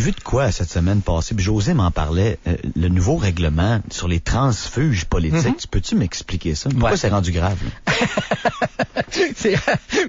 vu de quoi cette semaine passée? Puis José m'en parlait. Le nouveau règlement sur les transfuges politiques. Tu peux-tu m'expliquer ça? Pourquoi c'est rendu grave? C'est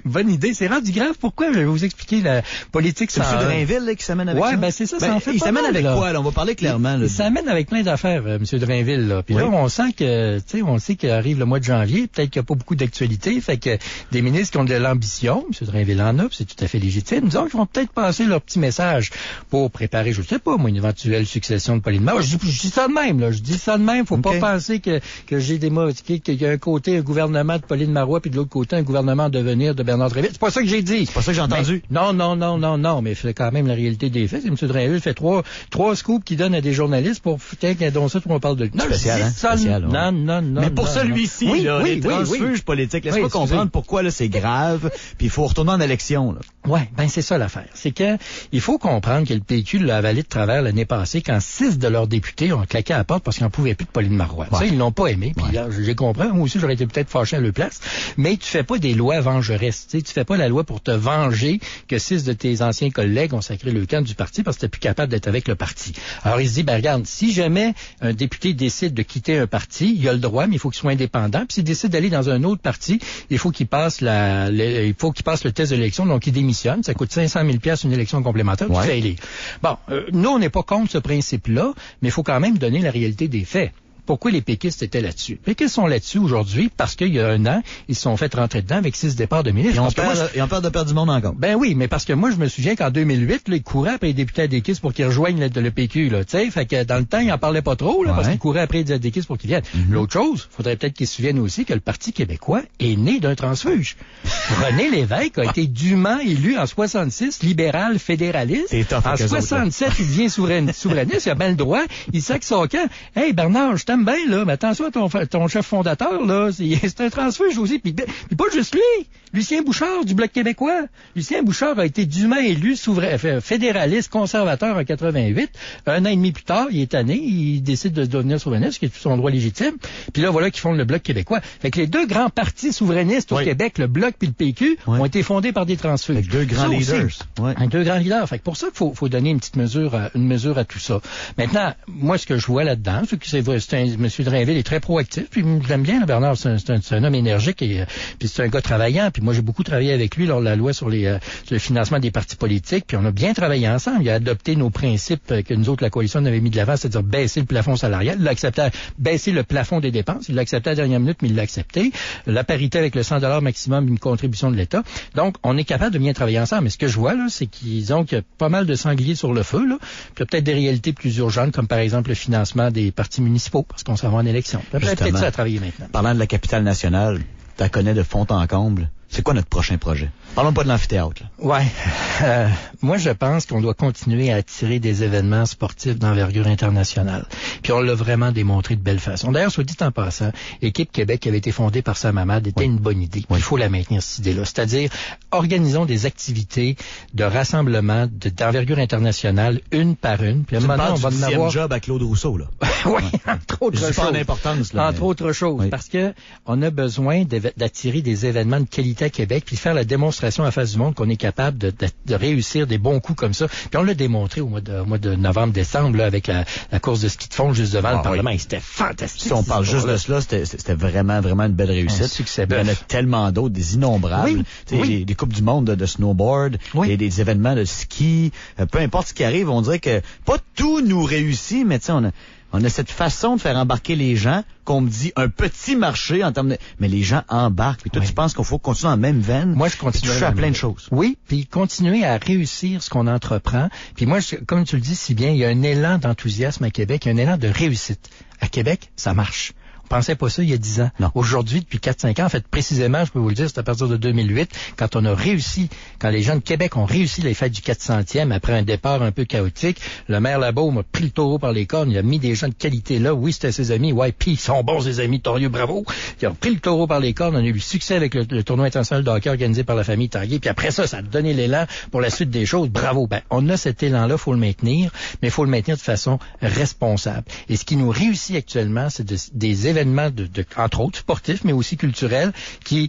bonne idée. C'est rendu grave. Pourquoi? Je vais vous expliquer la politique. C'est M. Drainville là, qui s'amène avec ça? Ouais, ben c'est ça. Ça en fait il pas s'amène mal, avec là. quoi? Là? On va parler clairement. Là. Il s'amène avec plein d'affaires, M. Drainville. Là. Puis là, on sent que, tu sais, on sait qu'arrive le mois de janvier. Peut-être qu'il n'y a pas beaucoup d'actualité. Fait que des ministres qui ont de l'ambition, M. Drainville en a, c'est tout à fait légitime. Disons qu'ils vont peut-être passer leur petit message pour préparer, je sais pas, moi, une éventuelle succession de Pauline Marois. Je dis ça de même, là. Je dis ça de même. Faut pas penser que j'ai démosqué qu'il y a un côté un gouvernement de Pauline Marois puis de l'autre côté un gouvernement de venir de Bernard Drainville. C'est pas ça que j'ai dit. C'est pas ça que j'ai entendu. Non. Mais c'est quand même la réalité des faits. C'est M. Drainville fait trois scoops qu'il donne à des journalistes pour qu'il y a donc ça, tout le monde parle de lui. Non, spécial, hein? Spécial, ouais. Non. Mais pour celui-ci, les transfuges politiques, laisse-moi comprendre pourquoi là c'est grave, puis il faut retourner en élection. Là. Ouais, ben c'est ça l'affaire. C'est que il faut comprendre que le PQ l'a avalé de travers l'année passée quand 6 de leurs députés ont claqué à la porte parce qu'ils n'en pouvaient plus de Pauline Marois. Ça, ils l'ont pas aimé. Puis là, j'ai compris. Moi aussi, j'aurais été peut-être fâché à leur place. Mais tu fais pas des lois vengeresses. Tu fais pas la loi pour te venger que 6 de tes anciens collègues ont sacré le camp du parti parce que t'es plus capable d'être avec le parti. Alors, il se dit, ben regarde, si jamais un député décide de quitter un parti, il a le droit, mais il faut qu'il soit indépendant. Puis s'il décide d'aller dans un autre parti, il faut qu'il passe le test de l'élection, donc il démissionne. Ça coûte 500 000 $, une élection complémentaire. Tu fais élire. Bon, nous, on n'est pas contre ce principe-là, mais il faut quand même donner la réalité des faits. Pourquoi les péquistes étaient là-dessus? Les péquistes sont là-dessus aujourd'hui parce qu'il y a un an, ils se sont fait rentrer dedans avec 6 départs de ministres. Ils ont peur de perdre du monde encore. Ben oui, mais parce que moi, je me souviens qu'en 2008, là, ils couraient après les députés adéquistes pour qu'ils rejoignent le PQ, là, tu sais. Fait que dans le temps, ils en parlaient pas trop, là, parce qu'ils couraient après les adéquistes pour qu'ils viennent. L'autre chose, faudrait peut-être qu'ils se souviennent aussi que le Parti québécois est né d'un transfuge. René Lévesque a été dûment élu en 66, libéral fédéraliste. En 67, il devient souverainiste, il a bien le droit. Il sac son camp. Hey, Bernard, je t'aime bien, là, mais attention à ton chef fondateur, là, c'est un transfuge aussi. Puis pas juste lui. Lucien Bouchard du Bloc québécois. Lucien Bouchard a été dûment élu fédéraliste conservateur en 88. Un an et demi plus tard, il est tanné, il décide de devenir souverainiste, ce qui est tout son droit légitime. Puis là, voilà qu'ils fondent le Bloc québécois. Fait que les deux grands partis souverainistes au Québec, le Bloc puis le PQ, ont été fondés par des transfuges. Avec deux grands leaders. Avec deux grands leaders. Fait que pour ça qu'il faut donner une petite mesure à tout ça. Maintenant, moi, ce que je vois là-dedans, c'est que M. Drainville est très proactif, puis j'aime bien, Bernard, c'est un homme énergique et puis c'est un gars travaillant, puis moi j'ai beaucoup travaillé avec lui lors de la loi sur le financement des partis politiques, puis on a bien travaillé ensemble. Il a adopté nos principes que nous autres, la coalition, on avait mis de l'avant, c'est-à-dire baisser le plafond salarial. Il l'a accepté, baisser le plafond des dépenses. Il l'a accepté à la dernière minute, mais il l'a accepté. La parité avec le 100 $ maximum, une contribution de l'État. Donc, on est capable de bien travailler ensemble. Mais ce que je vois, là, c'est qu'il y a pas mal de sangliers sur le feu, là. Puis il y a peut-être des réalités plus urgentes, comme par exemple le financement des partis municipaux, parce qu'on s'en va en élection. Peut-être ça à travailler maintenant. Parlant de la capitale nationale, tu la connais de fond en comble. C'est quoi notre prochain projet? Parlons pas de l'amphithéâtre. Ouais. Moi, je pense qu'on doit continuer à attirer des événements sportifs d'envergure internationale. Puis on l'a vraiment démontré de belle façon. D'ailleurs, soit dit en passant, Équipe Québec qui avait été fondée par Sam Hamad était une bonne idée. Il faut la maintenir, cette idée-là. C'est-à-dire, organisons des activités de rassemblement d'envergure internationale, une par une. Puis maintenant, on va en avoir job à Claude Rousseau, là. Oui, entre autres choses. Pas en importance, là. Entre autres choses. Parce que on a besoin d'attirer des événements de qualité à Québec, puis faire la démonstration à face du monde qu'on est capable de réussir des bons coups comme ça. Puis on l'a démontré au mois de novembre-décembre, là, avec la course de ski de fond juste devant le Parlement. Et c'était fantastique. Si on parle juste de cela, c'était vraiment une belle réussite. Succès. Il y en a tellement d'autres, des innombrables. Des Coupes du monde de snowboard, des événements de ski. Peu importe ce qui arrive, on dirait que pas tout nous réussit, mais tu sais, on a cette façon de faire embarquer les gens, qu'on me dit un petit marché en termes de... Mais les gens embarquent. Puis toi, tu penses qu'il faut continuer en même veine? Moi, je continue à plein de choses. Oui, puis continuer à réussir ce qu'on entreprend. Puis moi, comme tu le dis si bien, il y a un élan d'enthousiasme à Québec, il y a un élan de réussite. À Québec, ça marche. On pensait pas ça il y a 10 ans. Non. Aujourd'hui, depuis 4-5 ans, en fait, précisément, je peux vous le dire, c'est à partir de 2008, quand on a réussi, quand les gens de Québec ont réussi les fêtes du 400e après un départ un peu chaotique, le maire Labaume a pris le taureau par les cornes, il a mis des gens de qualité là, oui, c'était ses amis, puis ils sont bons ses amis, Torieux, bravo. Ils ont pris le taureau par les cornes, on a eu succès avec le tournoi international de hockey organisé par la famille Tanguay, puis après ça a donné l'élan pour la suite des choses, bravo. Ben, on a cet élan-là, faut le maintenir, mais faut le maintenir de façon responsable. Et ce qui nous réussit actuellement, c'est des événements entre autres sportifs, mais aussi culturels, qui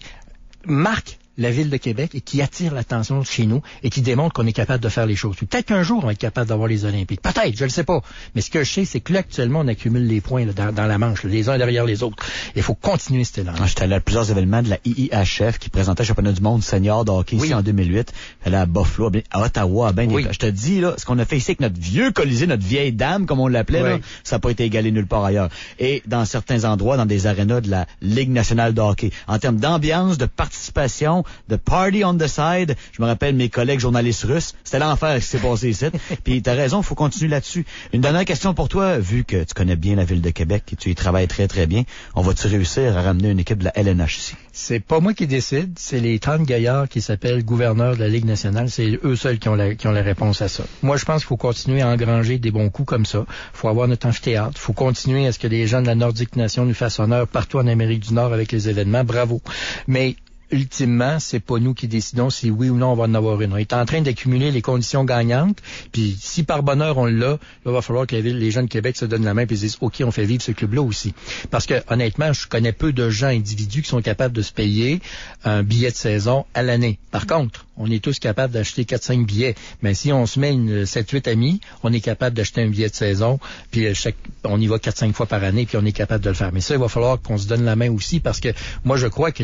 marquent la Ville de Québec et qui attire l'attention chez nous et qui démontre qu'on est capable de faire les choses. Peut-être qu'un jour, on va être capable d'avoir les Olympiques. Peut-être, je le sais pas. Mais ce que je sais, c'est que là, actuellement, on accumule les points là, dans la manche, là, les uns derrière les autres. Il faut continuer cet élan. J'étais allé à plusieurs événements de la IIHF qui présentait le championnat du monde senior de hockey ici en 2008. Elle à Buffalo, à Ottawa, je te dis, là, ce qu'on a fait ici avec notre vieux Colisée, notre vieille dame, comme on l'appelait, là, ça n'a pas été égalé nulle part ailleurs. Et dans certains endroits, dans des arénas de la Ligue nationale de hockey, en termes d'ambiance, de participation, de party on the side, je me rappelle mes collègues journalistes russes, c'était l'enfer ce qui s'est passé ici. Puis t'as raison, il faut continuer là-dessus. Une dernière question pour toi, vu que tu connais bien la Ville de Québec et tu y travailles très très bien, on va-tu réussir à ramener une équipe de la LNH ici? C'est pas moi qui décide, c'est les 30 gaillards qui s'appellent gouverneurs de la Ligue nationale, c'est eux seuls qui ont la réponse à ça. Moi, je pense qu'il faut continuer à engranger des bons coups comme ça. Il faut avoir notre amphithéâtre. Il faut continuer à ce que les gens de la Nordique Nation nous fassent honneur partout en Amérique du Nord avec les événements. Bravo. Mais ultimement, c'est pas nous qui décidons si oui ou non on va en avoir une. On est en train d'accumuler les conditions gagnantes, puis si par bonheur on l'a, là, il va falloir que les gens de Québec se donnent la main et se disent « OK, on fait vivre ce club-là aussi ». Parce que, honnêtement, je connais peu de gens individus qui sont capables de se payer un billet de saison à l'année. Par contre, on est tous capables d'acheter 4-5 billets. Mais si on se met 7-8 amis, on est capable d'acheter un billet de saison, puis on y va 4-5 fois par année, puis on est capable de le faire. Mais ça, il va falloir qu'on se donne la main aussi, parce que moi, je crois que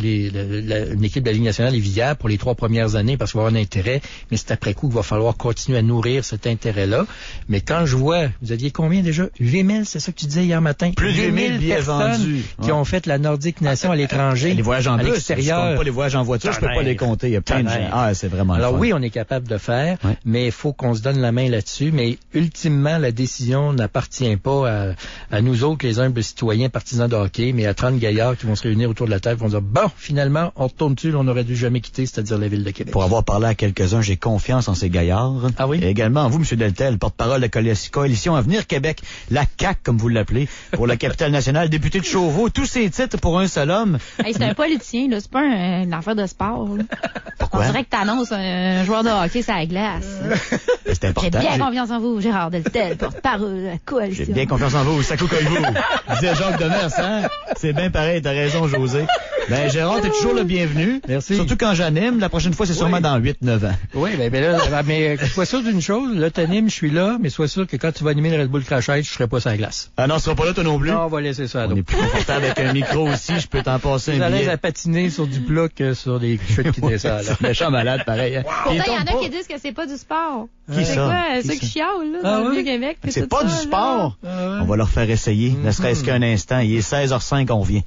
une équipe de la Ligue nationale est viable pour les 3 premières années parce qu'il va y avoir un intérêt, mais c'est après coup qu'il va falloir continuer à nourrir cet intérêt-là. Mais quand je vois, vous aviez combien déjà? 8 000, c'est ça que tu disais hier matin? Plus de 8 000 billets vendus. Qui ont fait la Nordique Nation à l'étranger. Les voyages en bus, l'extérieur. Je compte pas les voyages en voiture, je peux pas les compter. Il y a plein de gens. Ah, c'est vraiment Alors le fun. oui, on est capable de faire, mais il faut qu'on se donne la main là-dessus. Mais ultimement, la décision n'appartient pas à nous autres, les humbles citoyens partisans de hockey, mais à 30 gaillards qui vont se réunir autour de la table et vont dire, bon, finalement, on retourne dessus, on aurait dû jamais quitter, c'est-à-dire la Ville de Québec. Pour avoir parlé à quelques-uns, j'ai confiance en ces gaillards. Ah oui? Et également en vous, M. Deltel, porte-parole de la Coalition Avenir Québec, la CAQ, comme vous l'appelez, pour la capitale nationale, député de Chauveau, tous ces titres pour un seul homme. Hey, c'est un politicien, là, c'est pas une affaire de sport. Là. Pourquoi? On dirait que t'annonces un joueur de hockey sur la glace. C'est important. J'ai bien confiance en vous, Gérard Deltel, porte-parole de la Coalition. J'ai bien confiance en vous, Sacco Coyou. Disait Jacques Demers, hein? C'est bien pareil, t'as raison, José. Ben, Gérard, t'es toujours le bienvenu. Merci. Surtout quand j'anime. La prochaine fois, c'est sûrement dans 8-9 ans. Oui, mais sois sûr d'une chose, là, t'animes, je suis là, mais sois sûr que quand tu vas animer le Red Bull Crashite, je serai pas sur la glace. Ah non, tu seras pas là, toi non plus? Non, on va laisser ça. On est plus confortable avec un micro aussi, je peux t'en passer Vous un allez billet. à patiner sur du plat que sur des chutes qui descendent. C'est méchant malade, pareil. Hein. Pourtant, il y en a qui disent que c'est pas du sport. Qui c'est ça? quoi, Qui ceux ça? qui chialent, là, dans le Vieux-Québec. C'est pas du sport. On va leur faire essayer, ne serait-ce qu'un instant. Il est 16h05, on revient.